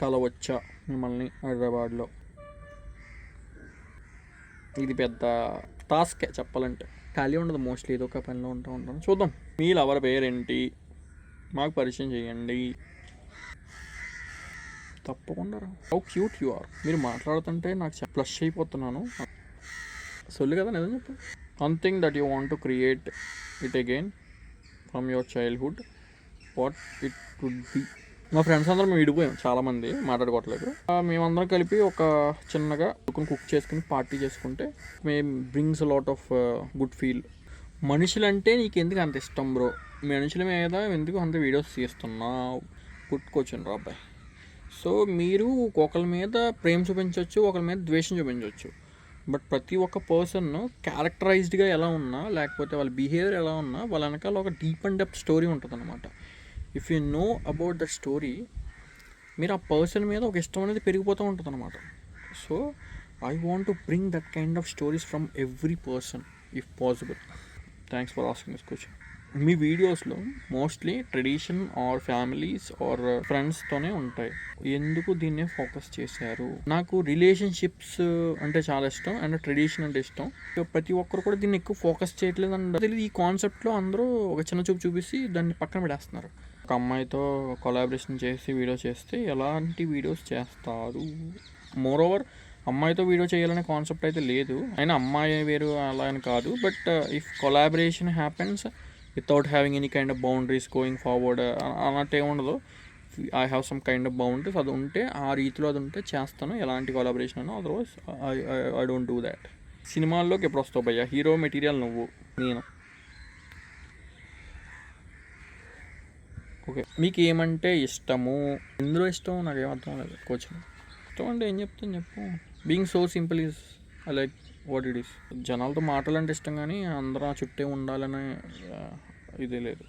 కలవచ్చా మిమ్మల్ని హైదరాబాద్లో. ఇది పెద్ద టాస్కే చెప్పాలంటే. ఖాళీ ఉండదు, మోస్ట్లీ ఏదో ఒక పనిలో ఉంటాను. చూద్దాం. మీ లవర్ పేరేంటి, మాకు పరిచయం చేయండి. తప్పకుండా. How cute you are. మీరు మాట్లాడుతుంటే నాకు ప్లష్ అయిపోతున్నాను. సొల్లు కదా, నిజం చెప్పు. Something that you want to create it again from your childhood, what it would be. మా ఫ్రెండ్స్ అందరం మేము విడిపోయాం, చాలామంది మాట్లాడుకోవట్లేదు. మేమందరం కలిపి ఒక చిన్నగా కుక్ చేసుకుని పార్టీ చేసుకుంటే మేము brings lot of good feel. మనుషులంటే నీకు ఎందుకు అంత ఇష్టం బ్రో? మనుషుల మీద ఎందుకు అంత వీడియోస్ తీస్తున్నావు? పుట్టుకొచ్చాను రా అబ్బాయి. సో మీరు ఒకరి మీద ప్రేమ చూపించవచ్చు, ఒకరి మీద ద్వేషం చూపించవచ్చు. బట్ ప్రతి ఒక్క పర్సన్ క్యారెక్టరైజ్డ్గా ఎలా ఉన్నా, లేకపోతే వాళ్ళ బిహేవియర్ ఎలా ఉన్నా, వాళ్ళ వెనకాల ఒక డీప్ అండ్ డెప్త్ స్టోరీ ఉంటుంది అనమాట. If you know about that story, మీరు ఆ పర్సన్ మీద ఒక ఇష్టం అనేది పెరిగిపోతూ ఉంటుంది అనమాట. So I want to bring that kind of stories from every person if possible. Thanks for asking this question. మీ వీడియోస్లో mostly tradition or families or ఫ్రెండ్స్తోనే ఉంటాయి. ఎందుకు దీన్నే ఫోకస్ చేశారు? నాకు రిలేషన్షిప్స్ అంటే చాలా ఇష్టం అండ్ ట్రెడిషన్ అంటే ఇష్టం. ప్రతి ఒక్కరు కూడా దీన్ని ఎక్కువ ఫోకస్ చేయట్లేదు అంటే ఈ కాన్సెప్ట్లో అందరూ ఒక చిన్న చూపు చూపిసి దాన్ని పక్కన పెడేస్తున్నారు. ఒక అమ్మాయితో కొలాబరేషన్ చేసి వీడియో చేస్తే ఎలాంటి వీడియోస్ చేస్తారు? మోర్ ఓవర్ అమ్మాయితో వీడియో చేయాలనే కాన్సెప్ట్ అయితే లేదు. అయినా అమ్మాయి వేరు అలా అని కాదు. But if collaboration happens without having any kind of boundaries going forward అన్నట్టు ఏముండదు. I have some kind of boundaries, అది ఉంటే ఆ రీతిలో అది ఉంటే చేస్తాను, ఎలాంటి కొలాబరేషన్ అయినా. Otherwise I don't do that. సినిమాల్లోకి ఎప్పుడు వస్తావు భయ్యా? హీరో మెటీరియల్ నువ్వు, నేను. ఓకే, మీకు ఏమంటే ఇష్టము? ఎందులో ఇష్టం నాకేం అర్థం లేదు. క్వశ్చన్ ఇష్టం అంటే ఏం చెప్తాను చెప్పు. Being so simple is I like what it is. జనాలతో మాట్లాడాలంటే ఇష్టం, కానీ అందరూ చుట్టే ఉండాలనే ఇదే లేదు.